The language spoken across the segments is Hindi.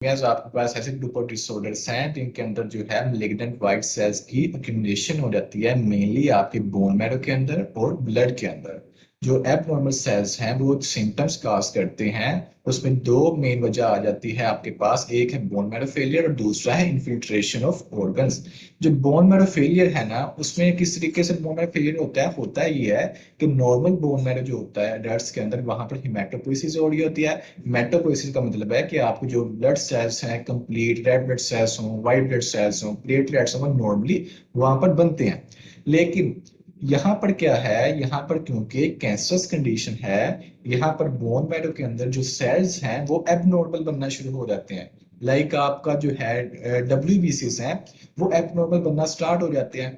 आपके पास ऐसे ग्रुप ऑफ डिसऑर्डर्स हैं जिनके अंदर जो है मेलिग्नेंट वाइट सेल्स की एक्यूमुलेशन हो जाती है, मेनली आपके बोन मैरो के अंदर और ब्लड के अंदर। जो एबनॉर्मल सेल्स हैं वो सिम्टम्स काज करते हैं। उसमें दो मेन वजह आ जाती है आपके पास, एक है बोन मैरो फेलियर और दूसरा है इन्फिल्ट्रेशन ऑफ ऑर्गन्स। जो बोन मैरो फेलियर है ना, उसमें किस तरीके से बोन मैरो फेलियर होता है ये है कि नॉर्मल बोन मैरो जो होता है अडल्ट्स के अंदर, वहां पर हिमेटोपोइसिस हो रही होती है। मेटोपोइसिस का मतलब है कि आपको जो ब्लड सेल्स हैं, कंप्लीट रेड ब्लड सेल्स हों, व्हाइट ब्लड सेल्स हों, प्लेटलेट्स हों, नॉर्मली वहां पर बनते हैं। लेकिन यहाँ पर क्या है, यहाँ पर क्योंकि कैंसरस कंडीशन है, यहाँ पर बोन मैरो के अंदर जो सेल्स हैं वो एबनॉर्मल बनना शुरू हो जाते हैं। लाइक आपका जो है डब्ल्यूबीसीस हैं, वो एबनॉर्मल बनना स्टार्ट हो जाते हैं।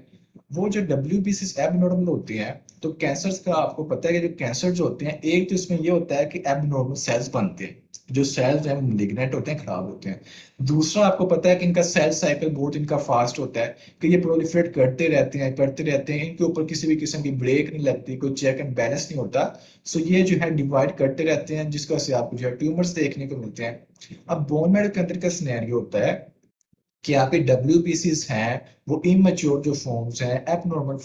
वो जो डब्ल्यूबीसीस एबनॉर्मल होती हैं, तो कैंसर का आपको पता है कि जो कैंसर जो होते हैं, एक तो इसमें ये होता है कि एबनॉर्मल सेल्स बनते हैं, जो सेल्स हैं मेलिग्नेंट होते हैं, खराब होते हैं। दूसरा आपको पता है कि इनका सेल साइकिल बहुत इनका फास्ट होता है, कि ये प्रोलिफरेट करते रहते हैं, इनके ऊपर किसी भी किस्म की ब्रेक नहीं लगती, कोई चेक एंड बैलेंस नहीं होता। सो ये जो है डिवाइड करते रहते हैं, जिसका से आपको जो है ट्यूमर्स देखने को मिलते हैं। अब बोन मैरो के अंदर का सिनेरियो होता है कि आपके डब्ल्यूबीसीज हैं, वो इमेच्योर जो फॉर्म्स हैं, एबनॉर्मल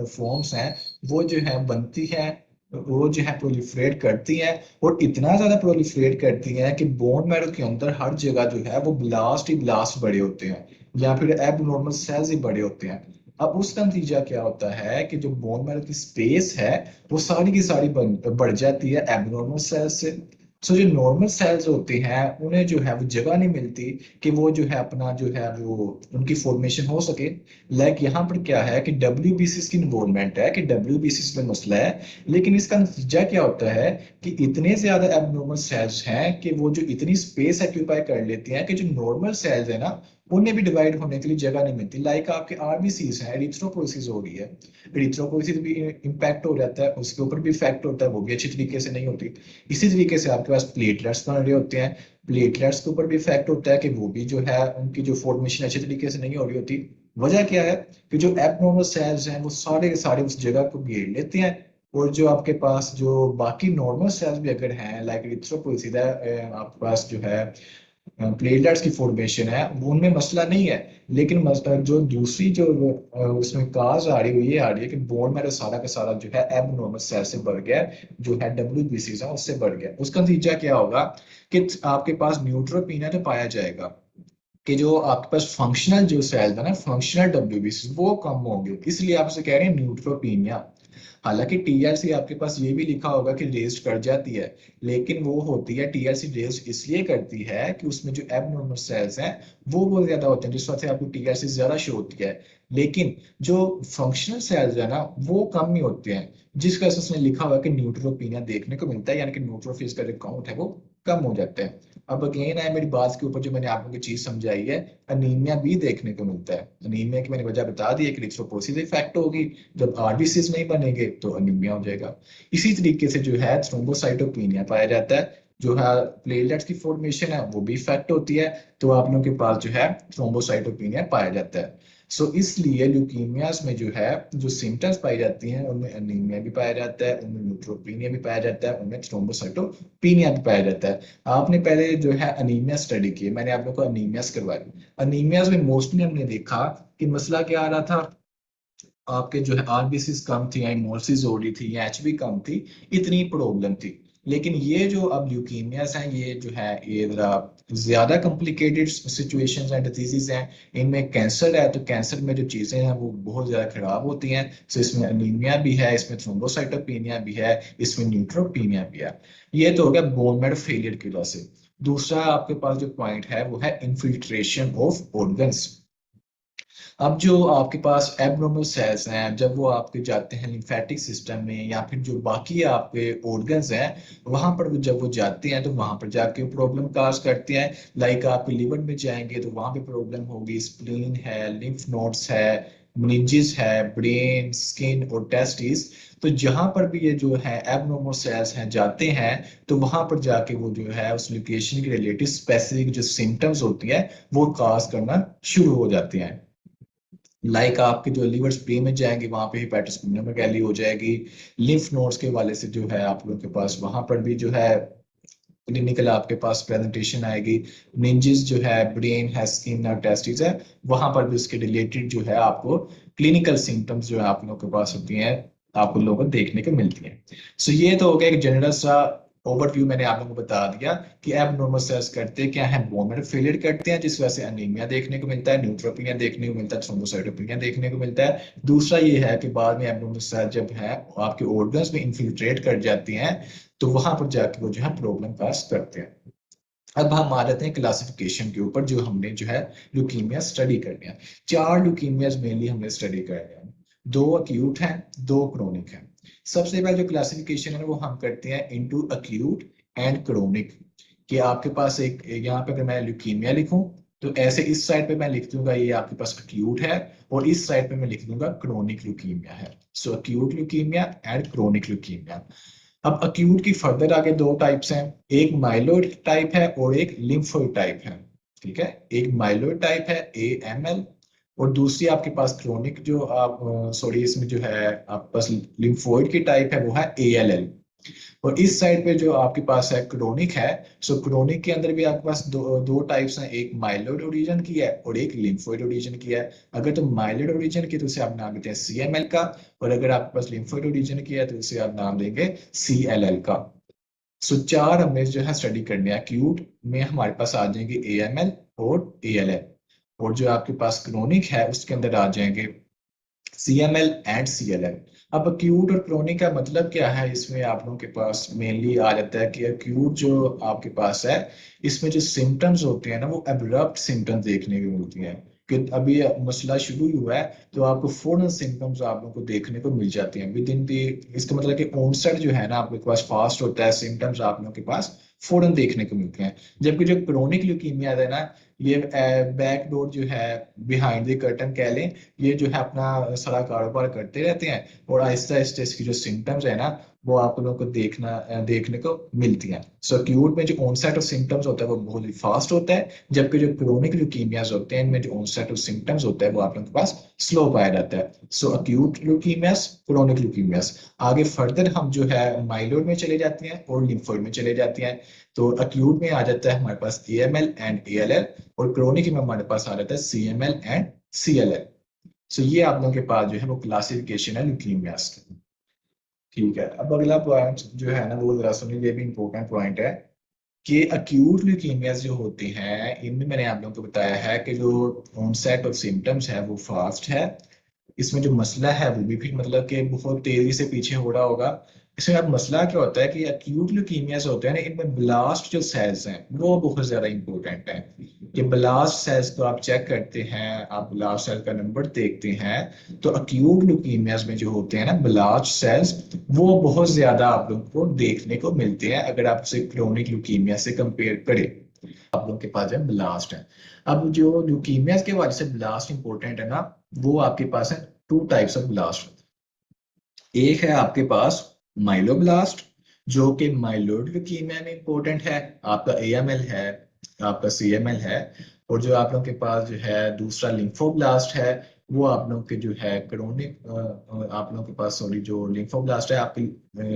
फॉर्म्स हैं, वो जो है बनती है, वो जो है प्रोलिफरेट करती हैं। और इतना ज्यादा प्रोलिफरेट करती हैं कि बोन मैरो के अंदर हर जगह जो है वो ब्लास्ट ही ब्लास्ट बड़े होते हैं, या फिर एबनॉर्मल सेल्स ही बड़े होते हैं। अब उसका नतीजा क्या होता है कि जो बोन मैरो की स्पेस है वो सारी की सारी बढ़ जाती है एबनॉर्मल सेल्स से। सो जो नॉर्मल सेल्स होते हैं उन्हें जो है वो जगह नहीं मिलती कि वो जो है अपना जो है वो उनकी फॉर्मेशन हो सके। लाइक यहाँ पर क्या है कि डब्ल्यूबीसीस की इन्वॉल्वमेंट है, कि डब्ल्यूबीसीस में मसला है। लेकिन इसका नतीजा क्या होता है कि इतने ज्यादा एबनॉर्मल सेल्स हैं कि वो जो इतनी स्पेस एक्यूपाई कर लेती हैं कि जो नॉर्मल सेल्स है ना, उन्हें भी डिवाइड होने के लिए जगह नहीं मिलती। लाइक आपके आरबीसीस हैं, एरिथ्रोपोइसिस हो रही है, एरिथ्रोपोइसिस भी इम्पैक्ट हो जाता है, उसके ऊपर भी इफेक्ट होता है, वो भी अच्छी तरीके से नहीं होती। इसी तरीके से आपके पास प्लेटलेट्स बन रहे होते हैं, प्लेटलेट्स के ऊपर भी इफेक्ट होता है कि वो भी जो है उनकी जो फॉर्मेशन अच्छी तरीके से नहीं हो रही होती। वजह क्या है कि जो एबनॉर्मल सेल्स हैं वो सारे के सारे उस जगह को घेर लेते हैं। और जो आपके पास जो बाकी नॉर्मल सेल्स भी अगर हैं, लाइक इरिथ्रोपोइसिस है, आपके पास जो है प्लेटलेट्स की फॉर्मेशन है, वो उनमें मसला नहीं है। लेकिन जो दूसरी जो उसमें काज आ रही है, ये आ रही है कि बोन मैरो सारा का सारा जो है एबनॉर्मल सेल से बढ़ गया, जो है डब्ल्यूबीसीज है उससे बढ़ गया। उसका नतीजा क्या होगा कि आपके पास न्यूट्रोपीनिया तो पाया जाएगा, कि जो आपके पास फंक्शनल जो सेल है ना, फंक्शनल डब्ल्यूबीसी वो कम होंगे, इसलिए आपसे कह रहे हैं न्यूट्रोपीनिया। हालांकि टीआरसी आपके पास ये भी लिखा होगा कि रेस्ट कर जाती है, लेकिन वो होती है टीआरसी रेस्ट इसलिए करती है कि उसमें जो एबनॉर्मल सेल्स हैं वो ज्यादा होते हैं, जिस वजह से आपको टीआरसी ज्यादा शो होती है। लेकिन जो फंक्शनल सेल्स है ना वो कम ही होते हैं, जिसका उसने लिखा हुआ है कि न्यूट्रोपीनिया देखने को मिलता है, यानी कि न्यूट्रोफिल्स का जो काउंट है वो कम हो जाता है। अब अगेन है मेरी बात के ऊपर जो मैंने आपको की चीज समझाई है, अनीमिया भी देखने को मिलता है। अनीमिया की मैंने वजह बता दी है कि इरिथ्रोपोइसिस इफेक्ट होगी, जब आरबीसीज नहीं बनेंगे तो अनीमिया हो जाएगा। इसी तरीके से जो है थ्रोम्बोसाइटोपिनिया पाया जाता है, जो है प्लेटलेट्स की फॉर्मेशन है वो भी इफेक्ट होती है, तो आप लोगों के पास जो है थ्रोम्बोसाइटोपिनिया पाया जाता है। सो इसलिए ल्यूकीमियास में जो है जो सिम्टम्स पाई जाती हैं उनमें अनीमिया भी पाया जाता है, उनमें न्यूट्रोपीनिया भी पाया जाता है, उनमें थ्रोम्बोसाइटोपिनिया भी पाया जाता है। आपने पहले जो है अनीमिया स्टडी की, मैंने आप लोग को अनीमियास करवाई। अनीमियास में मोस्टली हमने देखा कि मसला क्या आ रहा था, आपके जो है आरबीसीज कम थी या इमोसिस हो रही थी या एचबी कम थी, इतनी प्रॉब्लम थी। लेकिन ये जो अब ल्यूकीमियास हैं, ये जो है ये जरा ज्यादा कॉम्प्लिकेटेड सिचुएशंस एंड डिजीजेस हैं। इनमें कैंसर है, तो कैंसर में जो चीजें हैं वो बहुत ज्यादा खराब होती हैं। तो इसमें अनीमिया भी है, इसमें थ्रोम्बोसाइटोपिनिया भी है, इसमें न्यूट्रोपीनिया भी है। ये तो हो गया बोन मैरो फेलियर की वजह से। दूसरा आपके पास जो पॉइंट है वो है इन्फिल्ट्रेशन ऑफ ऑर्गन्स। अब जो आपके पास एबनॉर्मल सेल्स हैं, जब वो आपके जाते हैं लिम्फेटिक सिस्टम में या फिर जो बाकी आपके ऑर्गन्स हैं, वहां पर जब वो जाते हैं तो वहां पर जाके प्रॉब्लम काज करते हैं। लाइक आपके लिवर में जाएंगे तो वहां पे प्रॉब्लम होगी, स्प्लीन है, लिम्फ नोड्स है, मेनिंजेस है, ब्रेन, स्किन और टेस्टिस। तो जहां पर भी ये जो है एबनॉर्मल सेल्स हैं जाते हैं, तो वहां पर जाके वो जो है उस लोकेशन के रिलेटेड स्पेसिफिक जो सिम्टम्स होती है वो काज करना शुरू हो जाते हैं। लाइक आपके जो लिवर स्प्रे में जाएंगे वहां पे हिपैटोस्प्लेनोमेगाली हो जाएगी। लिम्फ नोड्स के वाले से जो है आप लोगों के पास वहां पर भी जो है क्लिनिकल आपके पास प्रेजेंटेशन आएगी। मेनिंजेस जो है, ब्रेन है, स्किन और टेस्टिस है, वहां पर भी उसके रिलेटेड जो है आपको क्लिनिकल सिम्टम्स जो है आप लोगों के पास होती हैं, आप लोगों को देखने को मिलती हैं। सो ये तो हो गया एक जनरल सा ओवरव्यू, मैंने आप लोगों को बता दिया कि एबनॉर्मल सेल्स करते क्या है, बोन मैरो फेलियर करते हैं, जिस वजह से अनीमिया देखने को मिलता है, न्यूट्रोपिनिया देखने को मिलता है, थ्रोम्बोसाइटोपिनिया देखने को मिलता है। दूसरा ये है कि बाद में एबनॉर्मल सेल जब है आपके ऑर्गन्स में इन्फिल्ट्रेट कर जाती हैं, तो वहां पर जाके वो जो है प्रॉब्लम काज करते हैं। अब हम आ जाते हैं क्लासिफिकेशन के ऊपर, जो हमने जो है ल्यूकीमिया स्टडी करनी है। 4 ल्यूकीमियाज मेनली हमने स्टडी करनी है, 2 अक्यूट हैं, 2 क्रोनिक हैं। सबसे पहले जो क्लासिफिकेशन है वो हम करते हैं इनटू अक्यूट एंड क्रोनिक। कि आपके पास एक यहाँ पे अगर मैं ल्यूकीमिया लिखूं, तो ऐसे इस साइड पे मैं लिख दूंगा ये आपके पास अक्यूट है, और इस साइड पे मैं लिख दूंगा क्रोनिक ल्यूकीमिया है। So acute leukaemia and chronic leukaemia. अब अक्यूट की फर्दर आगे 2 टाइप्स हैं, एक माइलोइड टाइप है और एक लिम्फोइड टाइप है। ठीक है, एक माइलोइड टाइप है AML, और दूसरी आपके पास क्रोनिक जो आप सॉरी इसमें जो है आपके पास लिम्फोइड की टाइप है वो है ALL। और इस साइड पे जो आपके पास है क्रोनिक है, सो क्रोनिक के अंदर भी आपके पास दो टाइप्स हैं, एक माइलोइड ओरिजिन की है और एक लिम्फोइड ओरिजिन की है। अगर तो माइलोइड ओरिजिन की तो उसे आप नाम देते हैं CML का, और अगर आपके पास लिम्फोइड ओरिजिन की है तो उसे आप नाम देंगे CLL का। सो 4 हमें जो है स्टडी करने हैं। एक्यूट में हमारे पास आ जाएंगे AML और ALL, और जो आपके पास क्रोनिक है उसके अंदर आ जाएंगे CML एंड CLL। अब अक्यूट और क्रोनिक का मतलब क्या है, इसमें आप लोगों के पास मेनली आ जाता है कि अक्यूट जो आपके पास है, इसमें जो सिम्टम्स होते हैं ना वो एब्रप्ट सिम्टम्स देखने को मिलती हैं। कि अभी मसला शुरू ही हुआ है तो आपको फौरन सिम्टम्स आप लोगों को देखने को मिल जाते हैं विद इन दी। इसका मतलब कि ऑनसेट जो है ना आपके पास फास्ट होता है, सिम्टम्स आप लोगों के पास फौरन देखने को मिलते हैं। जबकि जो क्रोनिक ल्यूकीमिया है ना, ये बैक डोर जो है, बिहाइंड द कर्टन कह लें, ये जो है अपना सारा कारोबार करते रहते हैं, और आहिस्ता आहिस्ता इसकी जो सिम्टम्स है ना वो आप लोगों को देखने को मिलती हैं। सो एक्यूट में जो ऑनसेट ऑफ सिम्टम्स होता है वो बहुत ही फास्ट होता है, जबकि जो क्रोनिक ल्यूकीमियाज होते हैं इनमें जो ऑनसेट ऑफ सिम्टम्स होता है वो आप लोगों के पास स्लो पाया जाता है। सो एक्यूट ल्यूकीमियाज, क्रोनिक ल्यूकीमियाज। आगे फर्दर हम जो है माइलोइड में चले जाते हैं और लिम्फोइड में चले जाते हैं। तो एक्यूट में आ जाता है हमारे पास AML एंड ALL, और क्रोनिक में हमारे पास आ जाता है CML एंड CLL। सो ये आप लोगों के पास जो है वो क्लासिफिकेशन है ल्यूकीमियास की। ठीक है, अब अगला पॉइंट जो है ना वो जरा सुनिए, ये भी इंपॉर्टेंट पॉइंट है कि अक्यूट ल्यूकीमियास जो होती हैं इनमें मैंने आप लोगों को बताया है कि जो ऑनसेट ऑफ सिम्टम्स है वो फास्ट है। इसमें जो मसला है वो भी फिर मतलब कि बहुत तेजी से पीछे हो रहा होगा। इसमें अब मसला क्या होता है कि एक्यूट ल्यूकीमियास होते हैं ना, इनमें ब्लास्ट जो सेल्स हैं वो बहुत ज्यादा इंपॉर्टेंट हैं। कि ब्लास्ट सेल्स को आप चेक करते हैं, आप ब्लास्ट सेल का नंबर देखते हैं, तो एक्यूट ल्यूकीमियास में जो होते हैं ना ब्लास्ट सेल्स, वो बहुत ज्यादा आप लोगों को देखने को मिलते हैं अगर आप उसे क्रोनिक ल्यूकीमिया से कंपेयर करें। आप लोगों के पास है ब्लास्ट है। अब जो ल्यूकीमिया के वजह से ब्लास्ट इंपॉर्टेंट है ना, वो आपके पास है 2 टाइप्स ऑफ ब्लास्ट। एक है आपके पास माइलोब्लास्ट, जो कि माइलोइड ल्यूकीमिया में इंपॉर्टेंट है, आपका AML है, आपका CML है। और जो आप लोगों के पास जो है दूसरा लिम्फोब्लास्ट है, वो आप लोगों के जो है क्रोनिक, आप लोगों के पास सॉरी जो लिम्फोब्लास्ट है आपके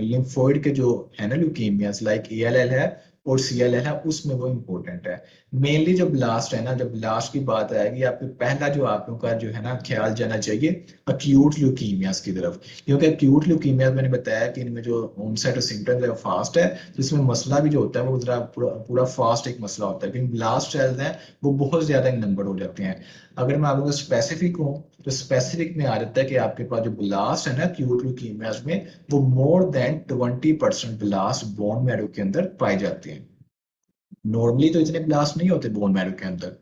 लिम्फोइड के जो है ना ल्यूकीमियास लाइक ALL है और CLL है, उसमें वो इंपॉर्टेंट है। मेनली जो ब्लास्ट है ना, जब ब्लास्ट की बात आएगी आपके पहला जो आप लोगों का जो है ना ख्याल जाना चाहिए अक्यूट ल्यूकीमियास की तरफ। क्योंकि एक्यूट ल्यूकीमिया मैंने बताया कि इनमें जो ऑनसेट सिम्टम्स है वो फास्ट है, तो इसमें मसला भी जो होता है वो जरा पूरा फास्ट एक मसला होता है। लेकिन ब्लास्ट सेल्स हैं वो बहुत ज्यादा इन नंबर हो जाते हैं। अगर मैं आप लोगों को स्पेसिफिक हूँ, तो स्पेसिफिक में आ जाता है कि आपके पास जो ब्लास्ट है ना एक्यूट ल्यूकीमियाज में, वो more than 20% blast bone marrow के अंदर पाए जाते हैं। नॉर्मली तो इतने ब्लास्ट नहीं होते बोन मैरो के अंदर,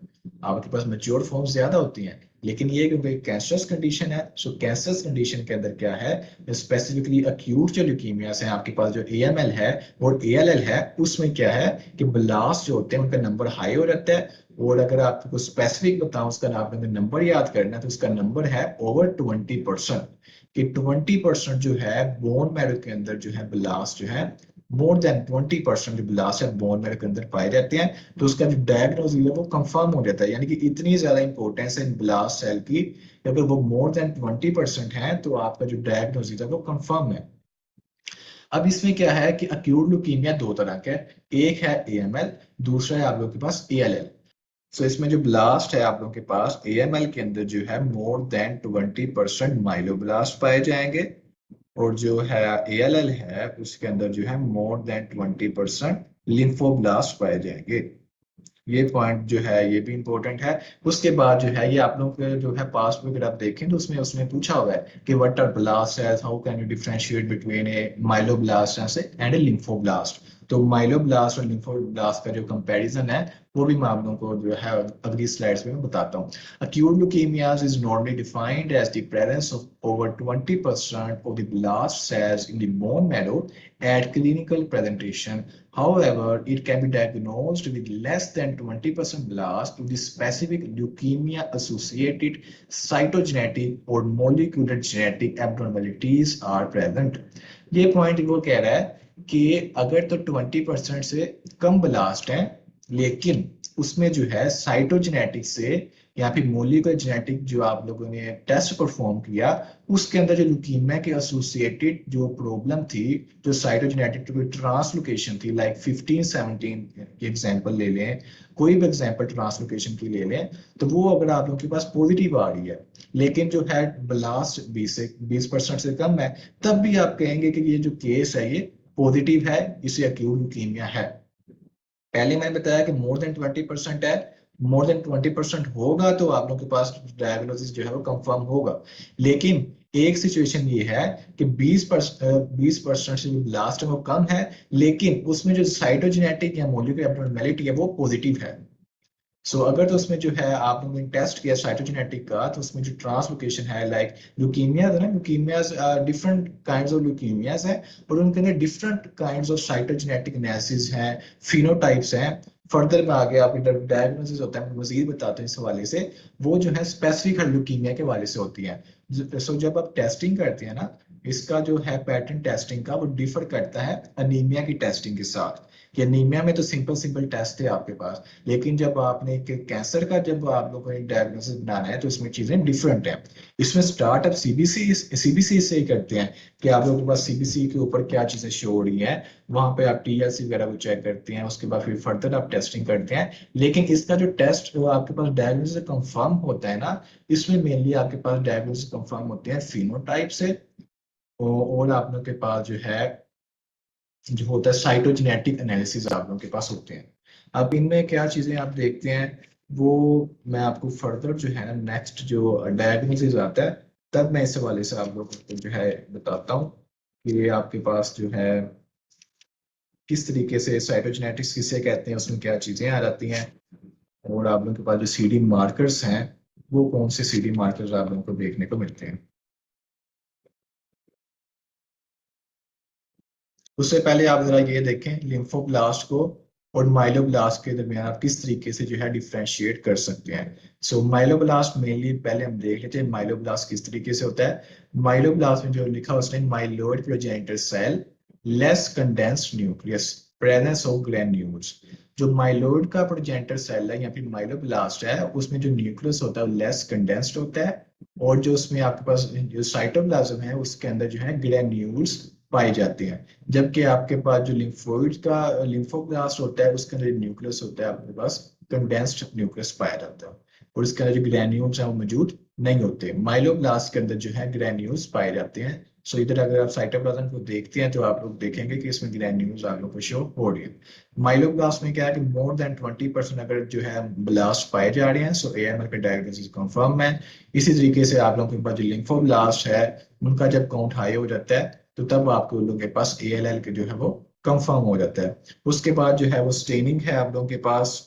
आपके पास मेच्योर फॉर्म्स ज्यादा होती हैं। लेकिन ये क्योंकि कैंसरस कंडीशन है, सो कैंसरस कंडीशन के अंदर क्या है, स्पेसिफिकली अक्यूट जो ल्यूकीमियास हैं आपके पास जो AML है और ALL है, उसमें क्या है कि ब्लास्ट जो होते हैं उनका नंबर हाई हो जाता है। और अगर आपको स्पेसिफिक बताऊं उसका आपने नंबर याद करना है, तो उसका नंबर है ओवर 20%। कि 20% जो है बोन मैरो के अंदर जो है ब्लास्ट जो है, मोर देन 20% जो ब्लास्ट है बोन मैरो के अंदर पाए जाते हैं, तो उसका जो डायग्नोसिस है वो कंफर्म हो जाता है। यानी कि इतनी ज्यादा इंपॉर्टेंस है इन ब्लास्ट सेल की, अगर वो मोर देन 20% है तो आपका जो डायग्नोसिस है वो कंफर्म है। अब इसमें क्या है कि अक्यूट ल्यूकीमिया दो तरह का है, एक है AML, दूसरा है आप लोगों के पास ALL। सो इसमें जो ब्लास्ट है आप लोगों के पास AML के अंदर जो है मोर देन 20% माइलोब्लास्ट पाए जाएंगे, और जो है ALL है उसके अंदर जो है मोर देन 20% लिम्फोब्लास्ट पाए जाएंगे। ये पॉइंट जो है ये भी इंपॉर्टेंट है। उसके बाद जो है ये आप लोग के जो है पास्ट में अगर आप देखें तो उसमें उसने पूछा हुआ है कि what are blasts, how can you differentiate between a myeloblast and a lymphoblast. तो माइलोब्लास्ट और लिम्फोब्लास्ट का जो कंपैरिजन है वो भी मैं आप लोगों को जो है अगली स्लाइड्स में मैं बताता हूँ। Acute leukemias is normally defined as the presence of over 20% of the blast cells in the bone marrow at clinical presentation. However, it can be diagnosed with less than 20% blast if the specific leukemia-associated cytogenetic or molecular genetic abnormalities are present. ये पॉइंट वो कह रहा है कि अगर तो 20% से कम ब्लास्ट है, लेकिन उसमें जो है साइटोजेनेटिक से या फिर मोलिकुलर जेनेटिक जो आप लोगों ने टेस्ट परफॉर्म किया उसके अंदर जो ल्यूकीमिया के एसोसिएटेड जो प्रॉब्लम थी, जो साइटोजेनेटिक ट्रांसलोकेशन थी, लाइक 15-17 की एग्जांपल ले लें, कोई भी एग्जांपल ट्रांसलोकेशन की ले लें, तो वो अगर आप लोगों के पास पॉजिटिव आ रही है लेकिन जो है ब्लास्ट 20% से कम है, तब भी आप कहेंगे कि ये जो केस है ये पॉजिटिव है, इसे अक्यूट ल्यूकीमिया है। पहले मैंने बताया कि मोर देन 20% है, मोर देन 20% होगा तो आप लोगों के पास डायग्नोसिस जो है वो कंफर्म होगा। लेकिन एक सिचुएशन ये है कि 20% से जो ब्लास्ट है वो कम है, लेकिन उसमें जो साइटोजेनेटिक या मोलिकुलर एब्नॉर्मेलिटी है वो पॉजिटिव है। अगर तो उसमें जो है आप लोगों ने टेस्ट किया साइटोजेनेटिक का, तो उसमें जो ट्रांसलोकेशन है, लाइक ल्यूकीमिया है ना, leukaemias different kinds of leukaemias हैं और उनके अंदर different kinds of cytogenetic analysis हैं, फिनोटाइप्स हैं। फर्दर में आगे आप इधर डायग्नोसिस होता है, मजीद बताते हैं इस हवाले से, वो जो है स्पेसिफिक ल्यूकीमिया के हवाले से होती है। जब आप टेस्टिंग करते हैं ना, इसका जो है पैटर्न टेस्टिंग का वो डिफर करता है अनीमिया की टेस्टिंग के साथ। कि अनीमिया में तो सिंपल सिंपल टेस्ट है आपके पास, लेकिन जब आपने कैंसर का जब आप लोगों को डायग्नोसिस बनाना है तो इसमें चीजें डिफरेंट हैं। इसमें स्टार्ट आप सीबीसी से ही करते हैं कि आप लोगों के पास सीबीसी के ऊपर क्या चीजें शो हो रही हैं, वहां पे आप टीएलसी वगैरह को चेक करते हैं, उसके बाद फिर फर्दर आप टेस्टिंग करते हैं। लेकिन इसका जो टेस्ट जो आपके पास डायग्नोसिस कंफर्म होता है ना, इसमें मेनली आपके पास डायग्नोसिस कंफर्म होते हैं फिनोटाइप से, और आप लोग के पास जो है जो होता है साइटोजेनेटिक एनालिसिस आप लोगों के पास होते हैं। अब इनमें क्या चीजें आप देखते हैं वो मैं आपको फर्दर जो है नेक्स्ट जो डायग्नोसिस आता है तब मैं इस हवाले से आप लोगों को जो है बताता हूँ कि आपके पास जो है किस तरीके से साइटोजेनेटिक्स किसे कहते हैं, उसमें क्या चीजें आ जाती हैं, और आप लोगों के पास जो सीडी मार्कर्स हैं वो कौन से सीडी मार्कर्स आप लोगों को देखने को मिलते हैं। उससे पहले आप जरा ये देखें लिम्फोब्लास्ट को और माइलोब्लास्ट के दरमियान आप किस तरीके से जो है डिफ्रेंशिएट कर सकते हैं। माइलोब्लास्ट मेनली पहले हम देख लेते हैं माइलोब्लास्ट किस तरीके से होता है। माइलोब्लास्ट में जो लिखा उसने myeloid progenitor cell, less condensed nucleus, presence of granules. जो माइलोइड का प्रोजेनिटर सेल है या फिर माइलोब्लास्ट है उसमें जो न्यूक्लियस होता है वो लेस कंडेंस्ड होता है, और जो उसमें आपके पास जो साइटोप्लाज्म है उसके अंदर जो है ग्रेन्यूल्स पाए जाते हैं। जबकि आपके पास जो लिम्फोइड का लिम्फोब्लास्ट होता है उसके अंदर न्यूक्लियस होता है आपके पास कंडेंस्ड न्यूक्लियस पाया जाता है, और इसके अंदर जो ग्रेन्यूल्स हैं वो मौजूद नहीं होते। माइलोब्लास्ट के अंदर जो है ग्रेन्यूल्स पाए जाते हैं। इधर अगर आप साइटोप्लाज्म को देखते हैं तो आप लोग देखेंगे कि इसमें ग्रेन्यूल्स आप लोग को शो हो रही है। माइलोब्लास्ट में क्या है कि मोर देन 20% अगर जो है ब्लास्ट पाए जा रहे हैं, AML का डायग्नोसिस कंफर्म है। इसी तरीके से आप लोगों के पास जो लिम्फोब्लास्ट है उनका जब काउंट हाई हो जाता है तो तब आपके लोगों के पास ALL के जो है वो कंफर्म हो जाता है। उसके बाद जो है वो स्टेनिंग है आप लोगों के पास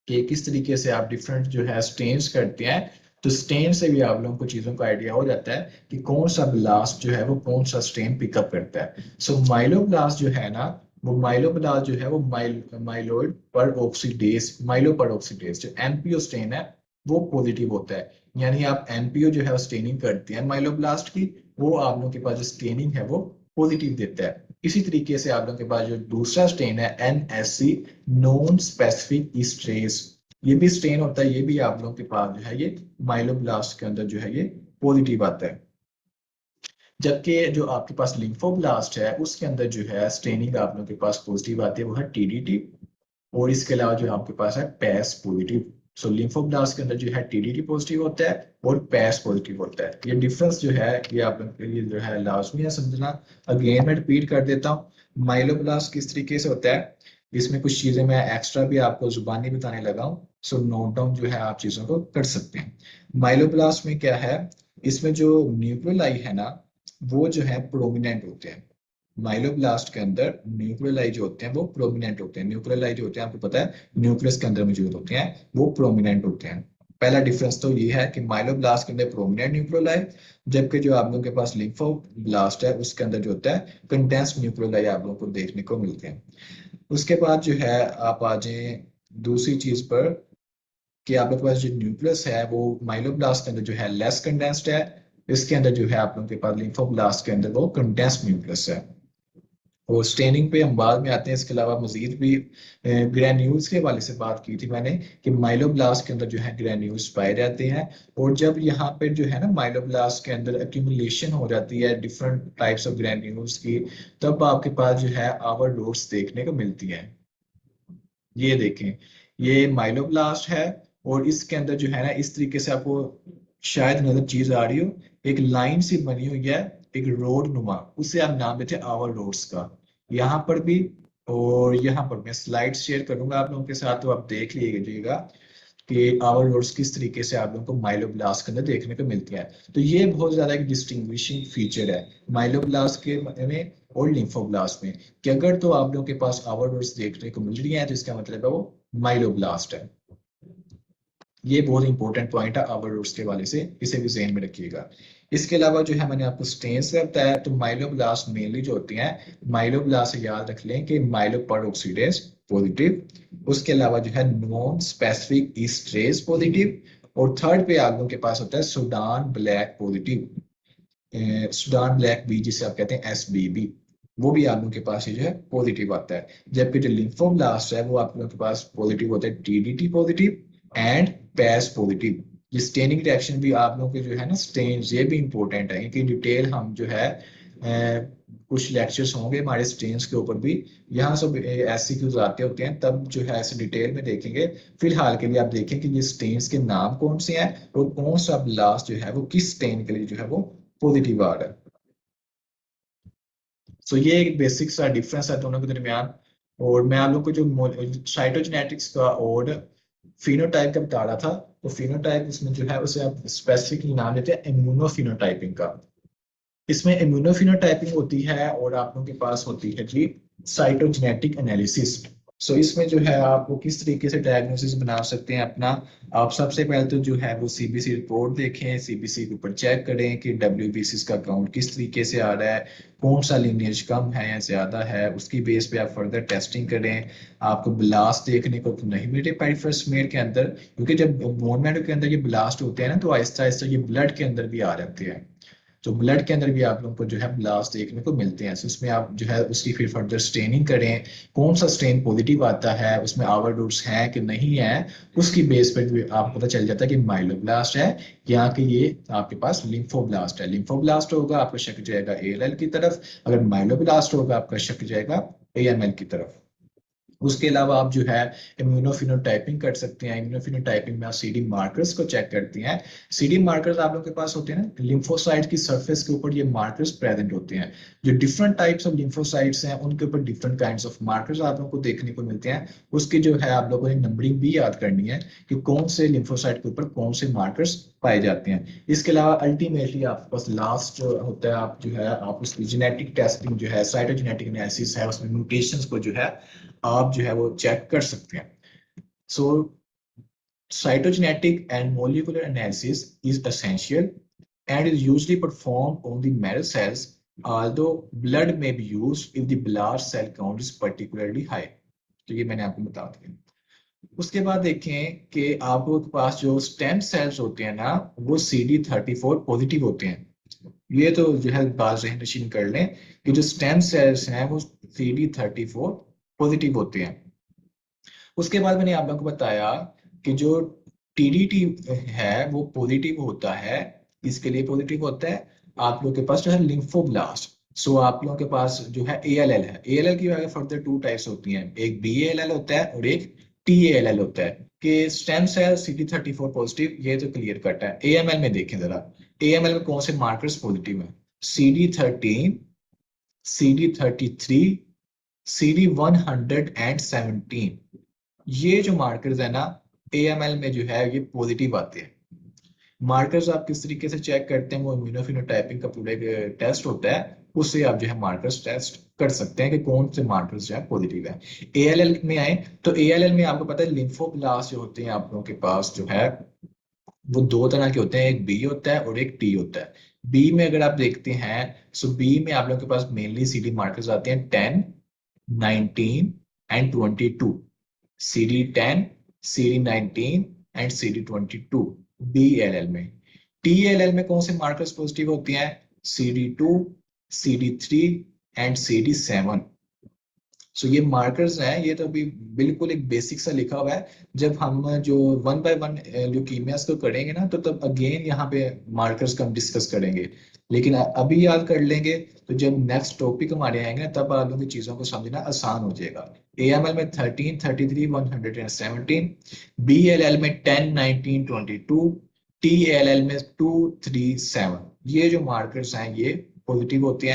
कि किस तरीके से आप डिफरेंट जो है स्टेन्स करते हैं, तो स्टेन से भी आप लोगों को चीजों का आइडिया हो जाता है कि कौन सा ब्लास्ट जो है वो कौन सा स्टेन पिकअप करता है। माइलोब्लास्ट जो है ना, वो माइलोब्लास्ट जो है वो माइलोइड पर ऑक्सीडेज, माइलो पर ऑक्सीडेज जो MPO स्टेन है वो पॉजिटिव होता है। यानी आप MPO जो है स्टेनिंग करते हैं माइलोब्लास्ट की, वो आप लोगों के पास जो स्टेनिंग है वो पॉजिटिव देता है। इसी तरीके से आप लोगों के पास जो दूसरा स्टेन है NSC, नॉन स्पेसिफिक स्ट्रेस, ये भी स्टेन होता है, ये भी आप लोगों के पास जो है ये माइलोब्लास्ट के अंदर जो है ये पॉजिटिव आता है। जबकि जो आपके पास लिम्फोब्लास्ट है उसके अंदर जो है स्टेनिंग आप लोगों के पास पॉजिटिव आती है, वो है टीडीटी। और इसके अलावा जो आपके पास है पैस पॉजिटिव। सो लिम्फोब्लास्ट के अंदर जो है टीडीटी पॉजिटिव होता है और पैस पॉजिटिव होता है। ये डिफरेंस जो है ये आप लोगों के लिए जो है लाजमी है समझना। अगेन मैं रिपीट कर देता हूँ, माइलोब्लास्ट किस तरीके से होता है, इसमें कुछ चीजें मैं एक्स्ट्रा भी आपको जुबानी बताने लगा हूँ। सो नोट डाउन जो है आप चीजों को कर सकते हैं। माइलोब्लास्ट में क्या है, इसमें जो न्यूक्लियोलाई है ना वो जो है प्रोमिनेंट होते हैं। माइलोब्लास्ट के अंदर न्यूक्लियोलाई जो होते हैं वो प्रोमिनेंट होते हैं। न्यूक्लियोलाई जो होते हैं आपको पता है न्यूक्लियस के अंदर मौजूद होते हैं, वो प्रोमिनेंट होते हैं। पहला डिफरेंस तो ये है कि माइलोब्लास्ट के अंदर प्रोमिनेंट न्यूक्लियोलाई, जबकि जो आप लोगों के पास लिम्फोब्लास्ट है उसके अंदर जो होता है कंडेंस्ड न्यूक्लियोलाई आप लोगों को देखने को मिलते हैं। उसके बाद जो है आप आ जाए दूसरी चीज पर कि आप लोगों के पास जो न्यूक्लियस है वो माइलोब्लास्ट के अंदर जो है लेस कंडेंस्ड है, इसके अंदर जो है आप लोगों के पास लिम्फोब्लास्ट के अंदर वो कंडेंस्ड न्यूक्लियस है। और स्टेनिंग पे हम बाद में आते हैं। इसके अलावा मजीद भी ग्रेन्यूल्स के हवाले से बात की थी मैंने कि माइलोब्लास्ट के अंदर जो है ग्रेन्यूल्स पाए जाते हैं। और जब यहाँ पे जो है ना माइलोब्लास्ट के अंदर एक्यूमुलेशन हो जाती है डिफरेंट टाइप्स ऑफ ग्रेन्यूल्स की, तब आपके पास जो है आवर डोट्स देखने को मिलती है। ये देखें, ये माइलोब्लास्ट है और इसके अंदर जो है ना इस तरीके से आपको शायद नजर चीज आ रही हो, एक लाइन सी बनी हुई है, एक रोड नुमा, उसे आप नाम देते हैं आवर रोड्स का। यहाँ पर भी और यहाँ पर मैं स्लाइड शेयर करूंगा आप लोगों के साथ, तो आप देख लीजिएगा कि आवर रोड्स किस तरीके से आप लोगों को माइलोब्लास्ट के अंदर देखने को मिलती है। तो ये बहुत ज्यादा एक डिस्टिंग्विशिंग फीचर है माइलोब्लास्ट के में और लिम्फोब्लास्ट में, कि अगर तो आप लोगों के पास आवर रोड्स देखने को मिल रही है तो इसका मतलब है वो माइलोब्लास्ट है। ये बहुत इंपॉर्टेंट पॉइंट है आवर रूट्स के वाले से, इसे भी जहन में रखिएगा। इसके अलावा जो है मैंने आपको स्टेन्स का बताया, तो माइलोब्लास्ट मेनली जो होती हैं, माइलोब्लास्ट से याद रख लें कि माइलोपेरोक्सीडेज पॉजिटिव, उसके अलावा जो है नॉन स्पेसिफिक ईस्ट्रेज पॉजिटिव, और थर्ड पे आप लोगों के पास होता है Sudan black positive, Sudan black B जिसे आप कहते हैं SBB, वो भी आप लोगों के पास ये जो है पॉजिटिव आता है। जबकि जो लिम्फोब्लास्ट है वो आप लोगों के पास पॉजिटिव होता है TDT पॉजिटिव एंड पैस पॉजिटिव। ये स्टेनिंग रिएक्शन भी आप लोगों के जो है ना स्टेन, ये भी इंपॉर्टेंट है, इनकी डिटेल हम जो है कुछ लेक्चर्स होंगे हमारे स्टेन्स के ऊपर भी, यहाँ सब SCQs आते होते हैं, तब जो है ऐसे डिटेल में देखेंगे। फिलहाल के लिए आप देखें कि ये स्टेन्स के नाम कौन से हैं और कौन सा ब्लास्ट जो है वो किस स्टेन के लिए जो है वो पॉजिटिव आ रहा है। सो ये एक बेसिक सा डिफरेंस है दोनों के दरमियान। और मैं आप लोग को जो साइटोजेनेटिक्स का और फिनोटाइप का बता रहा था, तो फिनोटाइप इसमें जो है उसे आप स्पेसिफिकली नाम देते हैं इम्यूनोफिनोटाइपिंग का। इसमें इम्यूनोफिनोटाइपिंग होती है और आप लोगों के पास होती है जी साइटोजेनेटिक एनालिसिस। सो इसमें जो है आप वो किस तरीके से डायग्नोसिस बना सकते हैं अपना। आप सबसे पहले तो जो है वो CBC रिपोर्ट देखें, CBC के ऊपर चेक करें कि WBCs का काउंट किस तरीके से आ रहा है, कौन सा लीनिएज कम है या ज्यादा है, उसकी बेस पे आप फर्दर टेस्टिंग करें। आपको ब्लास्ट देखने को तो नहीं मिले पेरिफेरल स्मीयर के अंदर, क्योंकि जब बोन मैरो के अंदर ये ब्लास्ट होते हैं ना तो आहिस्ता आहिस्ता ये ब्लड के अंदर भी आ जाते हैं। तो ब्लड के अंदर भी आप लोगों को जो है ब्लास्ट देखने को मिलते हैं। तो उसमें आप जो है उसकी फिर फर्दर स्टेनिंग करें, कौन सा स्टेन पॉजिटिव आता है, उसमें आवर डोट्स हैं कि नहीं है, उसकी बेस पर भी आपको पता चल जाता है कि माइलोब्लास्ट है या कि ये आपके पास लिम्फोब्लास्ट है। लिम्फोब्लास्ट होगा आपका शक जाएगा ALL की तरफ, अगर माइलोब्लास्ट होगा आपका शक जाएगा AML की तरफ। उसके अलावा आप जो है इम्यूनोफिनोटाइपिंग कर सकते हैं। इम्यूनोफिनोटाइपिंग में आप CD मार्कर्स को चेक करते हैं। CD मार्कर्स आप लोगों के पास होते हैं ना लिम्फोसाइट की सरफेस के ऊपर, ये मार्कर्स प्रेजेंट होते हैं। जो डिफरेंट टाइप्स ऑफ लिम्फोसाइट्स हैं उनके ऊपर डिफरेंट काइंड्स ऑफ मार्कर्स आप लोगों को देखने को मिलते हैं। उसकी जो है आप लोगों ने नंबरिंग भी याद करनी है कि कौन से लिम्फोसाइट के ऊपर कौन से मार्कर्स पाए जाते हैं। इसके अलावा अल्टीमेटली आपके पास लास्ट जो होता है, आप जो है आप उसकी जेनेटिक टेस्टिंग जो है साइटोजेनेटिक एनालिसिस है, उसमें म्यूटेशंस को जो है आप जो है वो चेक कर सकते हैं। सो cytogenetic and molecular analysis is essential and is usually performed on the marrow cells, although blood may be used if the blood cell count is particularly high। तो ये मैंने आपको बता दिया। उसके बाद देखें कि आपके पास जो स्टेम सेल्स होते हैं ना वो CD34 पॉजिटिव होते हैं। ये तो जो है बात जहन नशीन कर लें कि जो स्टेम सेल्स हैं वो CD34 पॉजिटिव होते हैं। उसके बाद मैंने आप लोगों को बताया कि जो TDT है वो पॉजिटिव होता है, इसके लिए पॉजिटिव होता है आप लोगों के पास जो है लिम्फोब्लास्ट। सो आप लोगों के पास जो है एएलएल है। एएलएल की वजह फर्दर टू टाइप्स होती हैं, एक बीएएलएल होता है और एक टीएएलएल होता है। कि स्टेम सेल CD34 पॉजिटिव, ये तो क्लियर कट है। एएमएल में देखें जरा, एएमएल में कौन से मार्कर्स पॉजिटिव हैं? CD13, CD33, CD117। ये जो मार्कर्स है ना, एएमएल में जो है ये पॉजिटिव आते हैं। मार्कर्स आप किस तरीके से चेक करते हैं, वो इम्यूनोफिनोटाइपिंग का पूरा एक टेस्ट होता है, उससे आप जो है मार्कर्स टेस्ट कर सकते हैं कि कौन से मार्कर्स जो है पॉजिटिव है। एएलएल में आए तो एएलएल में आपको पता है लिम्फोब्लास्ट जो होते हैं आप लोगों के पास जो है वो दो तरह के होते हैं, एक बी होता है और एक टी होता है। बी में अगर आप देखते हैं, सो बी में आप लोगों के पास मेनली सीडी मार्कर्स आते हैं 10, 19 and 22। CD10, CD19 and CD22 BLL में। TLL में कौन से मार्कर्स पॉजिटिव होते हैं? CD2, CD3 and CD7। सो ये मार्कर्स हैं, ये तो अभी बिल्कुल एक बेसिक सा लिखा हुआ है। जब हम जो वन बाय वन ल्यूकीमियास को करेंगे ना, तो तब अगेन यहाँ पे मार्कर्स का हम डिस्कस करेंगे। लेकिन अभी याद कर लेंगे, तो जब नेक्स्ट टॉपिक हमारे आएंगे तब आप लोगों की चीजों को समझना आसान हो जाएगा। एएमएल में 13, 33, 117, बीएलएल में 10, 19, 22, टीएलएल में 2, 3, 7। ये जो मार्कर्स हैं ये पॉजिटिव होते हैं।